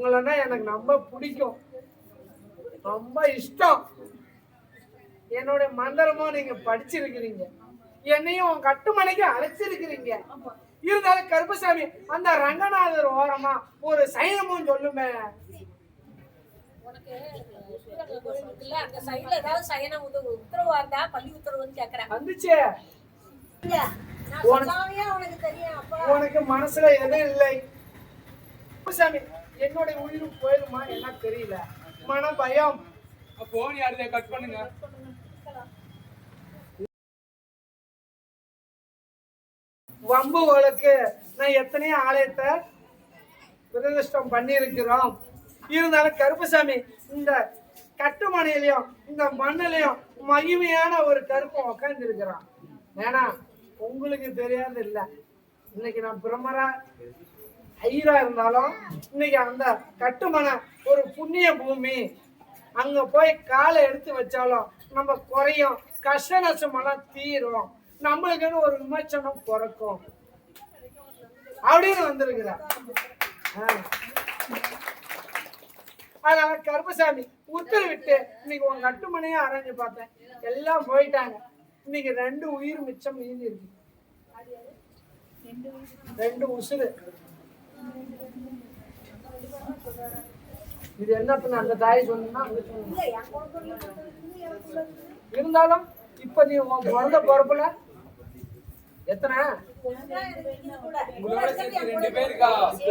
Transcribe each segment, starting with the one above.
உங்களன்னா எனக்கு ரொம்ப பிடிக்கும், ரொம்ப இஷ்டம். என்னோட மந்திரமும் நீங்க படிச்சிருக்கிறீங்க, என்னையும் உன் கட்டுமனைக்கு அழைச்சிருக்கிறீங்க. இருந்தாலும் கருப்பசாமி அந்த ரங்கநாதர் ஓரமா ஒரு சைனமும் சொல்லுமே. வந்துச்சு உனக்கு மனசுல எதுவும் இல்லை. சாமி என்னுடைய உயிரும் போயிருமா என்ன தெரியல, மன பயம். போன் யாருதே கட் பண்ணுங்க. வம்பு வழக்கு நான் எத்தனையோ ஆலயத்தை பிரதிஷ்டம் பண்ணி இருக்கிறோம். இருந்தாலும் கருப்பசாமி இந்த கட்டுமனையிலையும் இந்த மண்ணிலையும் மகிமையான ஒரு கருப்பம் உட்கார்ந்து இருக்கிறான். ஏன்னா உங்களுக்கு தெரியாது இல்ல, இன்னைக்கு நான் பிரம்மரா ஐயரா இருந்தாலும் இன்னைக்கு அந்த கட்டுமனை ஒரு புண்ணிய பூமி. அங்க போய் காலை எடுத்து வச்சாலும் நம்ம குறையும், கஷ்ட நஷ்டமெல்லாம் தீரும், நம்மளுக்குன்னு ஒரு விமர்சனம் பிறக்கும் அப்படின்னு வந்திருக்கிறார். அதனால கருப்பசாமி உத்தரவிட்டு இன்னைக்கு உங்க கட்டுமனையே அரைஞ்சு பார்த்தேன், எல்லாம் போயிட்டாங்க. இன்னைக்கு 2 உயிர் மிச்சம் மீதி இருக்கு, 2 உசுறு. இது என்ன பண்ண அந்த தாய் சொன்னா இருந்தாலும் இப்ப நீ உன் பிறந்த பொறுப்புல எத்தனை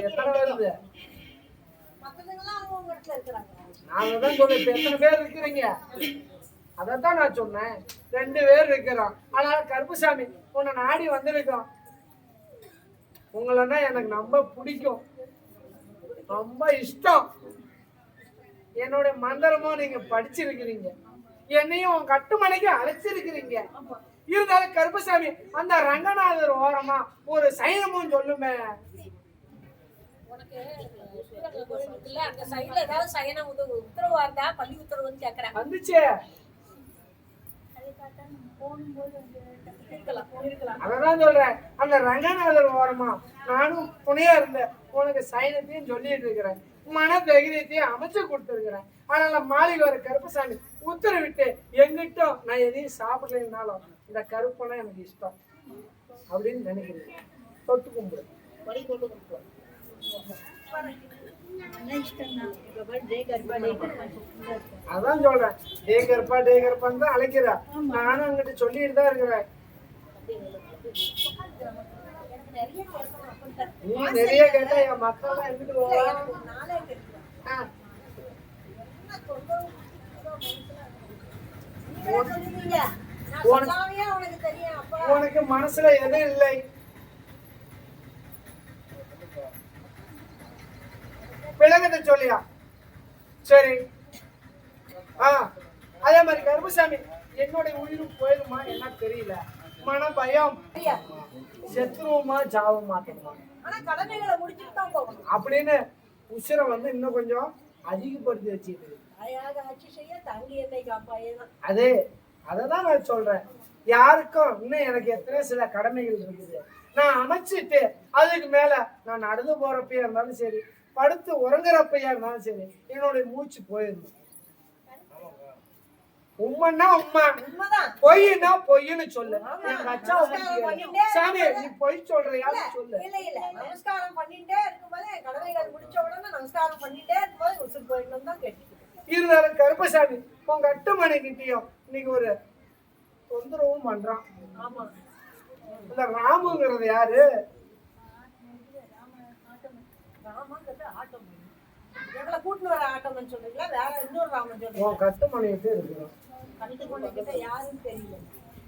எத்தனை வருது? நாங்க தான் சொல்ல இப்ப எத்தனை பேர் இருக்கிறீங்க அதத்தான் நான் சொன்னேன். 2 பேர் இருக்கிறோம். அதனால கருப்பசாமி உன்னை நாடி வந்திருக்கோம். உங்களன்னா எனக்கு ரொம்ப பிடிக்கும், ரொம்ப இஷ்டம். என்னோட மந்திரமும் நீங்க படிச்சிருக்கிறீங்க, என்னையும் உன் கட்டுமனைக்கு அழைச்சிருக்கிறீங்க. இருந்தாலும் கருப்பசாமி அந்த ரங்கநாதர் ஓரமா ஒரு சைனமும் சொல்லுமே. வந்துச்சு அதான் சொல்றேன், அந்த ரங்கநாதர் ஓரமா நானும் துணையா இருந்தேன். உனக்கு சைனத்தையும் சொல்லிட்டு இருக்கிறேன், மன தைரியத்தையும் அமைச்சு கொடுத்துருக்கிறேன். அதனால மாளிகை வர கருப்பசாமி உத்தரவிட்டு எங்கிட்டும் நான் எதையும் சாப்பிடலைன்னாலும் இந்த கருப்பனா எனக்கு இஷ்டம் அப்படின்னு நினைக்கிறேன். தொட்டு கும்பிடு அதான் சொல்றேன், டே கருப்பான்னு தான் அழைக்கிறா. நானும் அங்கிட்ட சொல்லிட்டு தான் இருக்கிறேன். நீ நிறைய கேட்டா என் மக்கள் எல்லாம் எங்கிட்டு போகலாம். உனக்கு மனசுல எதுவும் இல்லை, விலகத்தை சொல்லியா? சரி. அதே மாதிரி கருப்பசாமி என்னுடைய உயிரும் போயிருமா என்ன தெரியல, மன பயம். செத்துருவோமா சாவ மாட்டோமா அப்படின்னு உசிரை வந்து இன்னும் கொஞ்சம் அதிகப்படுத்தி வச்சுட்டு அததான் நான் சொல்றேன். யாருக்கும் இன்னும் எனக்கு எத்தனை சில கடமைகள் இருக்குது, நான் அமைச்சிட்டு அதுக்கு மேல நான் நடந்து போறப்பையா இருந்தாலும் சரி, படுத்து உறங்குறப்பையா இருந்தாலும் சரி, என்னுடைய மூச்சு போயிருந்தோம். உண்மைன்னா உண்மை, பொய்னா பொய்ன்னு சொல்லு. சாமி நீ பொய் சொல்றியா சொல்லு. நமஸ்காரம் பண்ணிட்டே இருக்கும்போது கடமைகள் முடிச்ச உடனே நமஸ்காரம் பண்ணிட்டே இருக்கும்போது உசுர் போயிடணும் தான் கேட்டு. இருந்தாலும் கருப்பசாமி உங்க கட்டுமனை கிட்டயும் இன்னைக்கு ஒரு தொந்தரவும் பண்றான். ஆமா, இந்த ராமுங்கிறது யாரு? ராமாங்கிறது ஆட்டம், எங்களை கூட்டின்னு வர ஆட்டம்னு சொல்றீங்களா? வேற இன்னொரு ராமன் சொல்றீங்க? உன் கட்டுமனையிட்டு இருக்கிறான், கட்டுமனை கிட்ட யாரும் தெரியல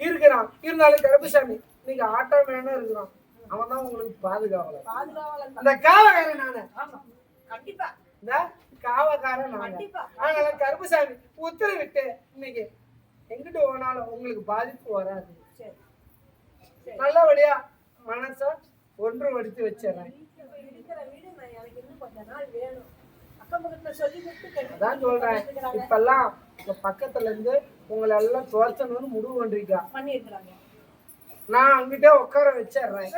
இருக்கிறான். இருந்தாலும் கருப்பசாமி இன்னைக்கு ஆட்டம் வேணும் இருக்கிறான். அவன் தான் உங்களுக்கு பாதுகாவலன். அந்த காவக்காரன் நானு. கண்டிப்பா இந்த காவக்காரன் நானு. அதனால கருப்பசாமி உத்தரவிட்டு இன்னைக்கு எங்கிட்டு போனாலும் உங்களுக்கு பாதிப்பு வராது. நல்லபடியா மனச ஒன்றுபடுத்தி வச்சிடறேன். அதான் சொல்றேன், இப்பெல்லாம் பக்கத்துல இருந்து உங்களை எல்லாம் துரத்தணும்னு முடிவு பண்றீங்க. நான் அங்கிட்டே உட்கார வச்சிடுறேன்.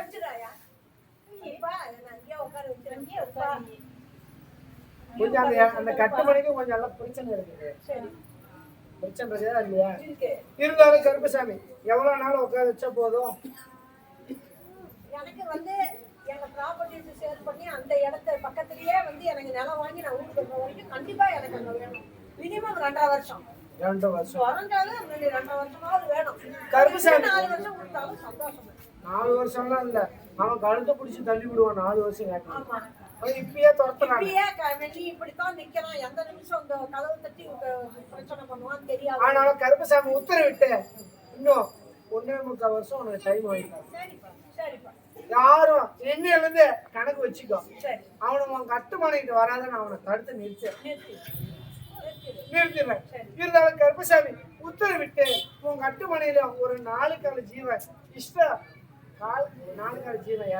கொஞ்சம் அந்த கட்டுமணிக்கும் கொஞ்சம் எல்லாம் பிரச்சனை இருக்குது. சரி பிரச்சனை இருக்குதா இல்லையா? இருக்கு. இருந்தாலும் கருப்பசாமி எவ்வளவு நாள் உட்கார வச்சா போதும்? எனக்கு வந்து எங்க ப்ராப்பர்ட்டிஸ் சேல் பண்ணி அந்த இடத்த பக்கத்துலயே வந்து எனக்கு நிலம் வாங்கி நான் ஊருக்கு வர வரைக்கும் கண்டிப்பா எனக்கு அங்க வேணும். மினிமம் 2.5 வருஷம். 2 வருஷம் குறைஞ்சாலும் 2.5 வருஷமாவது வேணும். கருப்பசாமி 4 வருஷம் கொடுத்தாலும் சந்தோஷம். 4 வருஷம்லாம் இல்ல, அவன் கழுத்தை பிடிச்சி தள்ளி விடுவான். 4 வருஷம் கேட்கணும். ஆமா அவன் இப்பயே துரத்துறான். வெளி இப்படித்தான் நிக்கிறான். எந்த நிமிஷம் இந்த கதவை தட்டி பிரச்சனை பண்ணுவான்னு தெரியாது. ஆனாலும் கருப்பசாமி உத்தரவிட்டு இன்னும் 1.25 வருஷம் உனக்கு டைம் வாங்கிட்டான். சரிப்பா சரிப்பா யாரும் இன்னையில இருந்து கணக்கு வச்சுக்கோ. சரி அவனை உன் கட்டுமானிட்டு வராதுன்னு அவனை தடுத்து நிறுத்திடுறேன். இருந்தாலும் கருப்பசாமி உத்தரவிட்டு உன் கட்டுமனையில ஒரு 4 கால ஜீவன் இஷ்ட 4 கால ஜீவன்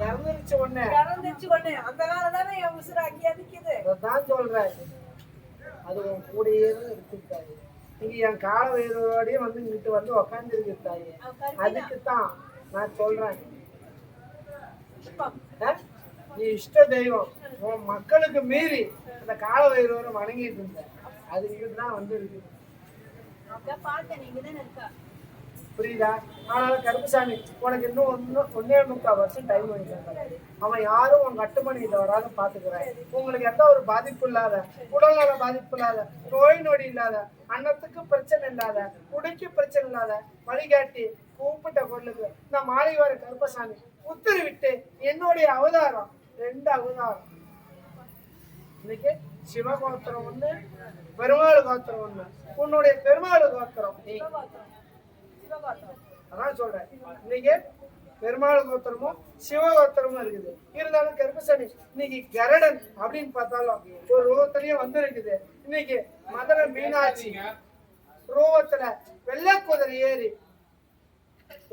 இறந்துருச்சு ஒண்ணு. அந்த நாள் தானே என் உசுராக்கி அதுக்குது. அதான் சொல்றேன், அது உன் கூடயே இருக்குத்தாயே. நீங்க என் கால வயிறோடய வந்து இங்கிட்டு வந்து உக்காந்துருக்குத்தாயே. அதுக்குத்தான் நான் சொல்றேன், நீ இஷ்ட தெய்வம் உன் மக்களுக்கு மீறி அந்த கால வயிறோட வணங்கிட்டு இருந்த. அது இங்கிட்டு தான் வந்து இருக்குது. புரியுதா? ஆனாலும் கருப்பசாமி உனக்கு இன்னும் 1.25 வருஷம் டைம் வாங்கிட்டாங்க. அவன் யாரும் உன் கட்டுமணியில வராத பாத்துக்கிறான். உங்களுக்கு எந்த ஒரு பாதிப்பு இல்லாத, உடல்நல பாதிப்பு இல்லாத, நோய் நொடி இல்லாத, அன்னத்துக்கு பிரச்சனை இல்லாத, குடிக்கு பிரச்சனை இல்லாத, வழிகாட்டி கூப்பிட்ட பொருளுக்கு இந்த மாலை வர கருப்பசாமி உத்தரவிட்டு என்னுடைய அவதாரம் 2 அவதாரம். இன்னைக்கு சிவகோத்திரம் 1, பெருமாள் கோத்திரம் 1. உன்னுடைய பெருமாள் கோத்திரம் அதான் சொல்றேன். இன்னைக்கு பெருமாள் கோத்திரமும் சிவகோத்திரமும் இருக்குது. இருந்தாலும் கருப்பசாமி இன்னைக்கு கரடன் அப்படின்னு பார்த்தாலும் ஒரு ரூபத்திலயும் வந்து இருக்குது. இன்னைக்கு மதுரை மீனாட்சி ரூபத்துல வெள்ளை குதிரை ஏறி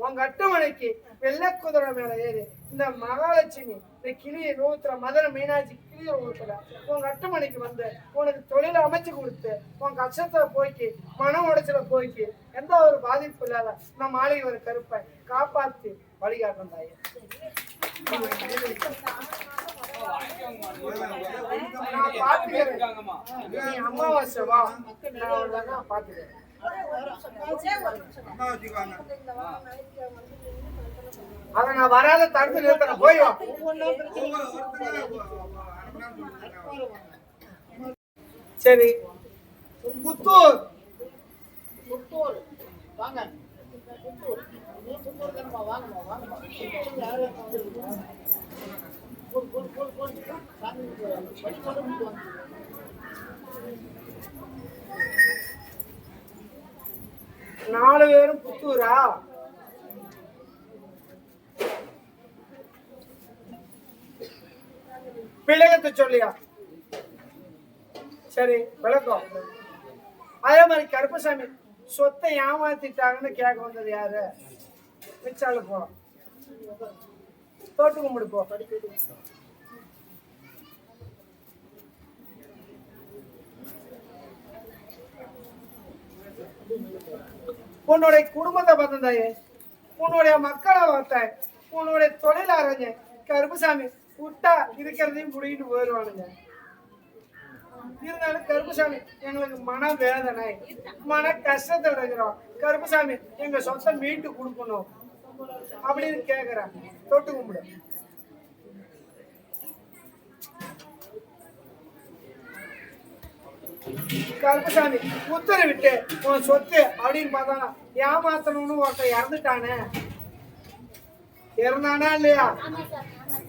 உங்க அட்டுமனைக்கு வெள்ளை குதிரை மேல ஏறி இந்த மகாலட்சுமி இந்த கிளி ரூபத்துல மதுரை மீனாட்சி கிளி ரூபத்துல உங்க அட்டுமனைக்கு வந்து உனக்கு தொழில அமைச்சு கொடுத்து உன் கஷ்டத்தை போய்க்கு மன உடைச்சல போய்க்கு எந்த ஒரு பாதிப்பு இல்லாத நம்ம மாளிகை ஒரு கருப்பை காப்பாத்தி வழிகாட்டும் தாயே. நான் பாத்துக்கிறேன், நீ அமாவாசை வா, நான் பாத்துக்கிறேன். அத நான் வராத தடுத்து நிறுத்தணும். போய் வா. சரி, புத்தூர் வாங்க. 4 பேரும் புத்தூரா? விளக்கத்தை சொல்லியா? சரி விளக்கம். அதே மாதிரி கருப்பசாமி சொத்தை ஏமாத்திட்டாங்கன்னு கேட்க வந்தது யாரு? மிச்சாலு போ, தோட்டு கும்பிடு போ. உன்னுடைய குடும்பத்தை பார்த்தேன், உன்னுடைய மக்களை பார்த்தேன், உன்னுடைய தொழில் அரைஞ்சேன். கருப்பசாமி விட்டா இருக்கிறதையும் புடிக்கிட்டு போயிடுவானுங்க. இருந்தாலும் கருப்பசாமி எங்களுக்கு மன வேதனை, மன கஷ்டத்தை இருக்கிறோம். கருப்பசாமி எங்க சொத்தை மீட்டு கொடுக்கணும் அப்படின்னு கேக்குறேன். தொட்டு கும்பிடு. கருப்பசாமி உத்தரவிட்டு உன் சொத்து அப்படின்னு பார்த்தானா ஏமாத்தணும்னு ஒருத்தன் இறந்துட்டானே, இறந்தானா இல்லையா?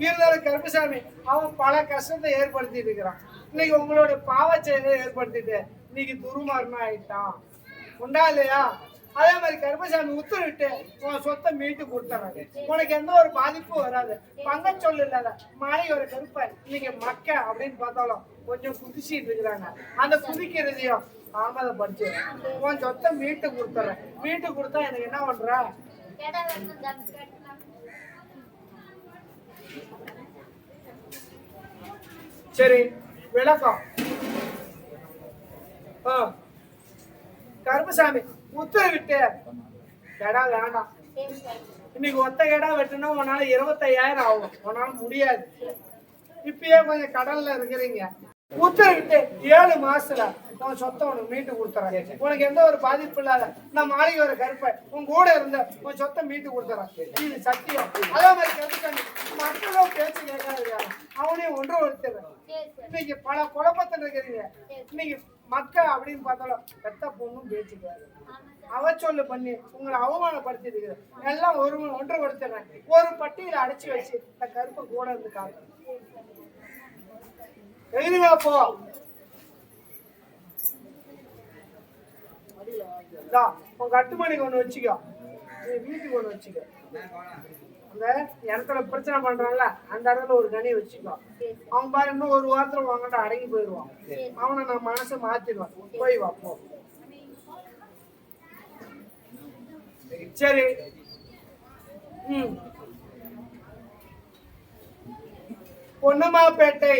இருந்தாலும் கருப்பசாமி அவன் பல கஷ்டத்தை ஏற்படுத்திட்டு இருக்கிறான். இன்னைக்கு உங்களோட பாவ செயலை ஏற்படுத்திட்டு இன்னைக்கு துருமாறுனா ஆயிட்டான். உண்டா இல்லையா? அதே மாதிரி கருப்பசாமி உத்தரவிட்டு உன் சொத்தை மீட்டு கொடுத்துறாங்க. உனக்கு எந்த ஒரு பாதிப்பும் வராது. பங்க சொல்லு இல்லாத மாலை ஒரு கருப்பை இன்னைக்கு மக்க அப்படின்னு பார்த்தாலும் கொஞ்சம் குதிச்சிட்டு இருக்கிறாங்க. அந்த குதிக்கிறதையும் தாமதப்படுத்தி உன் சொத்தை மீட்டு கொடுத்துறேன். மீட்டு கொடுத்தா எனக்கு என்ன பண்ற? சரி விளக்கம். கருப்பசாமி உத்தரவிட்டு கடா வேண்டாம். இன்னைக்கு ஒத்த கடா வெட்டுனா உன்னால 25,000 ஆகும். உன்னால முடியாது. இப்பயே கொஞ்சம் கடல்ல இருக்கிறீங்க. உத்தரவிட்டு 7 மாசத்துல உன் சொத்தை உனக்கு மீட்டு கொடுத்துறேன். உனக்கு எந்த ஒரு பாதிப்பு இல்லாத நான் மாளிகை வர கருப்பை உன் கூட இருந்த உன் சொத்தை மீட்டு கொடுத்துறேன். இது சத்தியம். அதே மாதிரி கருப்பு மக்களும் பேச்சு கேட்காது, அவனையும் ஒன்று ஒருத்தர். இன்னைக்கு பல குழப்பத்தில் இருக்கிறீங்க. இன்னைக்கு மக்கள் அப்படின்னு பார்த்தாலும் பெத்த பொண்ணும் பேச்சுக்காது, அவச்சொல்லு பண்ணி உங்களை அவமானப்படுத்திட்டு எல்லாம் ஒன்று கொடுத்துறேன். ஒரு பட்டியல அடைச்சு வச்சு இந்த கருப்பை கூட இருந்து காட்டு எழுதுங்க. போ உன் கட்டுமணிக்கு ஒண்ணு வச்சுக்கோ, நீ வீட்டுக்கு ஒண்ணு வச்சுக்கோ. அந்த இடத்துல பிரச்சனை பண்றான்ல அந்த இடத்துல ஒரு கனி வச்சுக்கோ. அவன் பாரு இன்னும் ஒரு வாரத்துல வாங்கிட்ட அடங்கி போயிடுவான். அவனை நான் மனசை மாத்திடுவான். போய் வா போ. சரி. பொன்னமாப்பேட்டை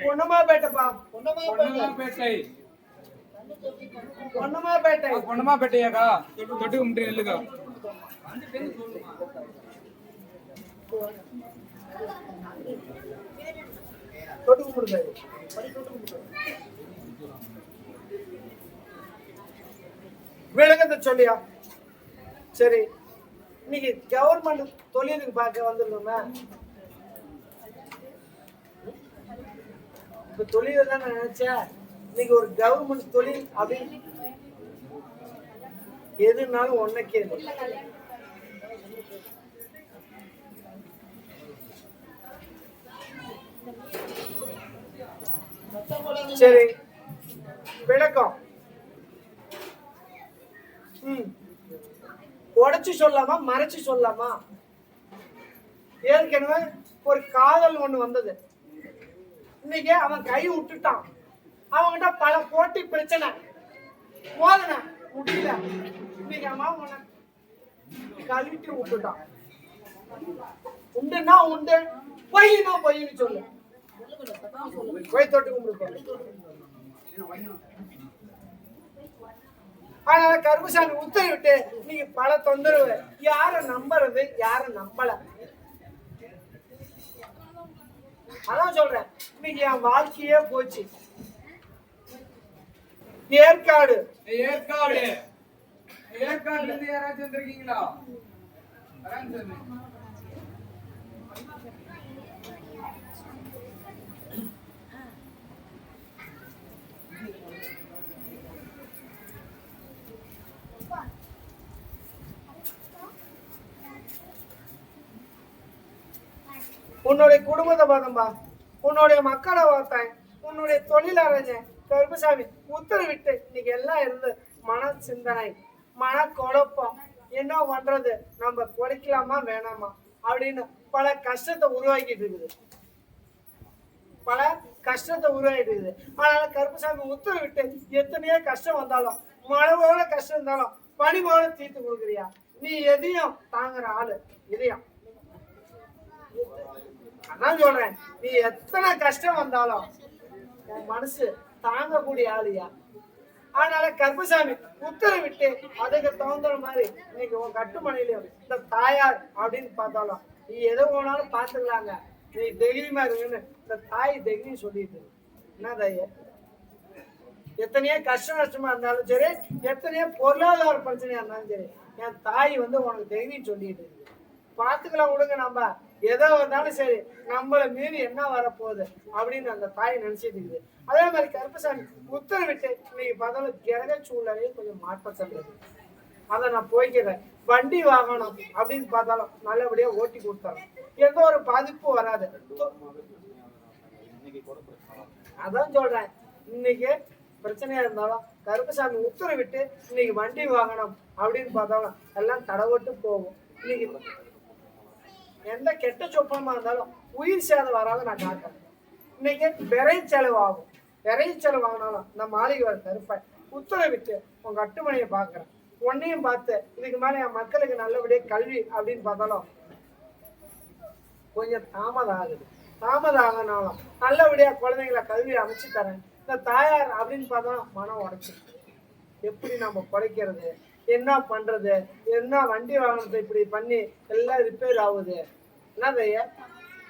பொன்னமாப்பேட்டைப்பா. பொன்னமாப்பேட்டையாக்கா தொட்டு கும்பிட்டு நெல்லுக்கா. தொட்டு கும்பிடுங்க. விளக்கத்தை சொல்லியா? சரி, இன்னைக்கு கவர்மெண்ட் தொழிலுக்கு பார்க்க வந்துருக்கோமே. இப்ப தொழில் தான் நான் நினைச்சேன். இன்னைக்கு ஒரு கவர்மெண்ட் தொழில் அப்படின்னு எதுனாலும் ஒன்னைக்கே சரி. விளக்கம் உடைச்சு சொல்லாமா மறைச்சு சொல்லாமா? ஏற்கனவே ஒரு காதல் ஒண்ணு வந்தது. இன்னைக்கு அவன் கை விட்டுட்டான். அவன்கிட்ட பல போட்டி பிரச்சனை மோதன முடியல. இன்னைக்கு அவன் உன்னை கழுவிட்டு விட்டுட்டான். உண்டுன்னா உண்டு, பொய்னா பொய்ன்னு சொல்லு. போய் தொட்டு கும்பிடு. அதனால கருப்புசாமி உத்தரவிட்டு நீங்க பல தொந்தரவு. யார நம்புறது யார நம்பல அதான் சொல்றேன். இன்னைக்கு என் வாழ்க்கையே போச்சு. ஏற்காடு ஏற்காடுல இருந்து யாராச்சும் வந்திருக்கீங்களா? உன்னுடைய குடும்பத்தை பார்த்தம்பா, உன்னுடைய மக்களை பார்த்தேன், உன்னுடைய தொழில் அறிஞன் கருப்புசாமி உத்தரவிட்டு இன்னைக்கு எல்லாம் இருந்து மன சிந்தனை மன குழப்பம். என்ன பண்றது, நம்ம குறைக்கலாமா வேணாமா அப்படின்னு பல கஷ்டத்தை உருவாக்கிட்டு இருக்குது. பல கஷ்டத்தை உருவாக்கிட்டு இருக்குது. அதனால கருப்புசாமி உத்தரவிட்டு எத்தனையோ கஷ்டம் வந்தாலும் மழை போல கஷ்டம் இருந்தாலும் பனி போல தீர்த்து கொடுக்குறியா? நீ எதையும் தாங்குற ஆளு இதையும் அதான் சொல்றேன். நீ எத்தனை கஷ்டம் வந்தாலும் உன் மனசு தாங்கக்கூடிய ஆளியா. அதனால கருப்புசாமி உத்தரவிட்டு அதுக்கு தகுந்த மாதிரி இன்னைக்கு உன் கட்டுமனையிலையும் இந்த தாயார் அப்படின்னு பார்த்தாலும் நீ எதை போனாலும் பார்த்துக்கலாங்க, நீ தைரியமா இருக்குன்னு இந்த தாய் தைரியம் சொல்லிட்டு என்ன தாய? எத்தனையோ கஷ்ட நஷ்டமா இருந்தாலும் சரி, எத்தனையோ பொருளாதார பிரச்சனையா இருந்தாலும் சரி, என் தாய் வந்து உனக்கு தைரியம் சொல்லிட்டு இருக்கு. பார்த்துக்கலாம் விடுங்க, நம்ம எதோ வந்தாலும் சரி நம்மளை மீறி என்ன வரப்போகுது அப்படின்னு அந்த தாய் நினைச்சிட்டு இருக்குது. அதே மாதிரி கருப்புசாமி உத்தரவிட்டு இன்னைக்கு பார்த்தாலும் கிரக சூழ்நிலையும் கொஞ்சம் மாற்றம் இருக்கு. அதை நான் போய்க்கிறேன். வண்டி வாங்கணும் அப்படின்னு பார்த்தாலும் நல்லபடியா ஓட்டி கொடுத்தாலும் எந்த ஒரு பாதிப்பும் வராது. அதான் சொல்றேன். இன்னைக்கு பிரச்சனையா இருந்தாலும் கருப்புசாமி உத்தரவிட்டு இன்னைக்கு வண்டி வாங்கணும் அப்படின்னு பார்த்தாலும் எல்லாம் தடவிட்டு போகும். இன்னைக்கு எந்த கெட்ட சொப்பனமா இருந்தாலும் உயிர் சேதம் வராத நான் காட்டுறேன். இன்னைக்கு விரை செலவு ஆகும். விரை செலவு ஆனாலும் இந்த மாளிகை வர கருப்பை உத்தரவிட்டு உங்க கட்டுமணியை பார்க்குறேன். உன்னையும் பார்த்து இதுக்கு மேலே என் மக்களுக்கு நல்லபடியாக கல்வி அப்படின்னு பார்த்தாலும் கொஞ்சம் தாமதம் ஆகுது. தாமதம் ஆகினாலும் நல்லபடியாக குழந்தைங்களை கல்வி அமைச்சு தரேன். இந்த தாயார் அப்படின்னு பார்த்தா மனம் உடைச்சிருக்கு. எப்படி நம்ம குறைக்கிறது, என்ன பண்றது, என்ன வண்டி வாங்கினது இப்படி பண்ணி எல்லாம் ரிப்பேர் ஆகுது. என்ன தைய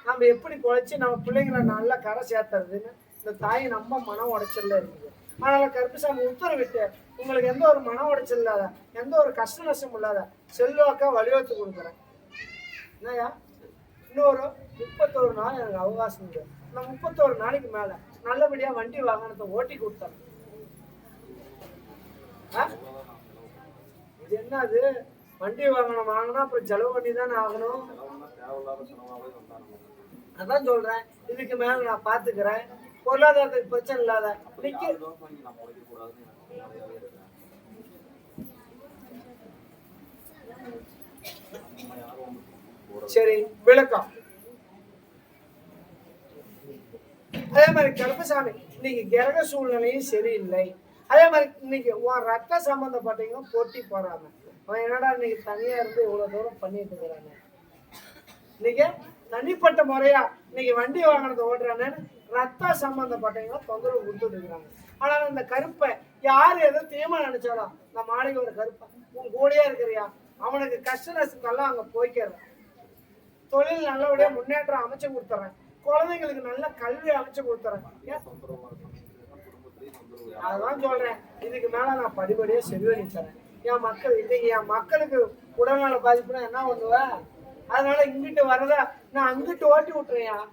நம்ம எப்படி குழைச்சி நம்ம பிள்ளைங்களை நல்லா கரை சேர்த்துறதுன்னு இந்த தாய் நம்ம மனம் உடைச்சல்ல இருக்குது. அதனால கருப்புசாமி உத்தரவிட்டு உங்களுக்கு எந்த ஒரு மன உடைச்சல் இல்லாத, எந்த ஒரு கஷ்ட நஷ்டம் இல்லாத செல்வாக்கா வழிவகுத்து கொடுக்குறேன். என்னையா இன்னொரு 31 நாள் எனக்கு அவகாசம் இருக்கு. இந்த 31 நாளைக்கு மேல நல்லபடியா வண்டி வாகனத்தை ஓட்டி கொடுத்தாங்க. இது என்னது, வண்டி வாகனம் வாங்கினா அப்புறம் செலவு பண்ணி தானே ஆகணும். அதான் சொல்றேன், இதுக்கு மேல நான் பாத்துக்கிறேன். பொருளாதாரத்துக்கு பிரச்சனை இல்லாத சரி விளக்கம். அதே மாதிரி கருப்பசாமி இன்னைக்கு கிரக சூழ்நிலையும் சரியில்லை. அதே மாதிரி இன்னைக்கு உன் ரத்த சம்பந்தப்பட்டவங்க போட்டி போறாங்க. அவன் என்னடா இன்னைக்கு தனியா இருந்து இவ்வளவு தூரம் பண்ணிட்டு இருக்கிறாங்க. இன்னைக்கு தனிப்பட்ட முறையா இன்னைக்கு வண்டி வாகனத்தை ஓட்டுறானு ரத்த சம்பந்தப்பட்டவங்க தொந்தரவு கொடுத்துட்டு இருக்கிறாங்க. ஆனா இந்த கருப்பை யாரு எதோ தீமா நினைச்சாலும் இந்த மாளிகை ஒரு கருப்பை உன் கூடயே இருக்கிறியா, அவனுக்கு கஷ்ட நஷ்டத்தெல்லாம் அங்க போய்க்கிறேன். தொழில் நல்லபடியா முன்னேற்றம் அமைச்சு கொடுத்துறேன். குழந்தைங்களுக்கு நல்ல கல்வி அமைச்சு கொடுத்துறேன். அதான் சொல்றேன், இதுக்கு மேல நான் படிப்படியா செல்வழிச்சறேன். என் மக்கள் இன்னைக்கு என் மக்களுக்கு உடல்நல பாதிப்புனா என்ன பண்ணுவேன். அதனால இங்கிட்டு வரதா நான் அங்கிட்டு ஓட்டி விட்டுறேன்.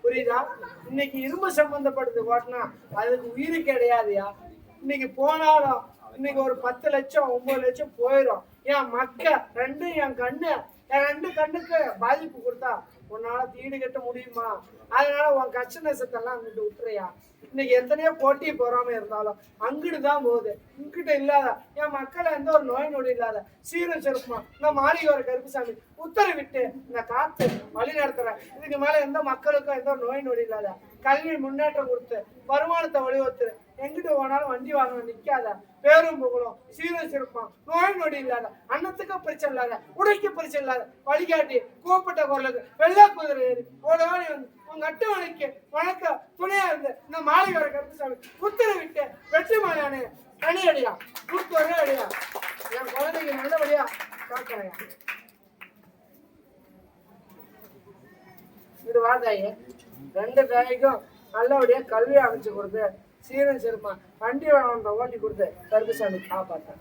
புரியுதா? இன்னைக்கு இரும்பு சம்பந்தப்பட்டது ஓட்டினா அதுக்கு உயிர் கிடையாதுயா. இன்னைக்கு போனாலும் இன்னைக்கு ஒரு 10 லட்சம் 9 லட்சம் போயிடும். என் மக்க ரெண்டும் என் கண்ணு, என் 2 கண்ணுக்கு பாதிப்பு கொடுத்தா உன்னால தீடு கட்ட முடியுமா? அதனால உன் கஷ்ட நஷ்டத்தெல்லாம் அங்கிட்டு விட்டுறியா. இன்னைக்கு எத்தனையோ போட்டி போறாம இருந்தாலும் அங்கிட்டு தான் போகுது. இங்கிட்ட இல்லாத என் மக்களை எந்த ஒரு நோய் நொடி இல்லாத சீரும் சிறப்புமா இந்த மாளிகை ஒரு கருப்புசாமி உத்தரவிட்டு இந்த காத்து வழி நடத்துறேன். இதுக்கு மேல எந்த மக்களுக்கும் எந்த ஒரு நோய் நொடி இல்லாத கல்வி முன்னேற்றம் கொடுத்து வருமானத்தை வழிவகுத்து எங்கிட்டு போனாலும் வண்டி வாங்கணும் நிக்காத, பேரும் புகழும் சீரும் சிறப்பான் நோய் நொடி இல்லாத, அன்னத்துக்கு பிரச்சனை இல்லாத, உடைக்கு பிரச்சனை இல்லாத வழிகாட்டி கூப்பிட்ட குரலுக்கு வெள்ளா குதிரை ஏறி ஓடோடி வந்து உங்க அட்டுவணைக்கு வணக்க துணையா இருந்து இந்த மாளிகை வர கருப்புசாமி உத்தரவிட்டு வெற்றி மாலையானே தனி அடியா கூட்டு ஒரே அடியா என் குழந்தைங்க நல்லபடியா காக்கிறேன். இது வாதாயே 2 தாய்க்கும் நல்லபடியா கல்வி அமைச்சு கொடுத்து சீரன் சிறுமா வண்டி வாகனத்தை ஓட்டி கொடுத்து கருப்புசாமி காப்பாற்ற.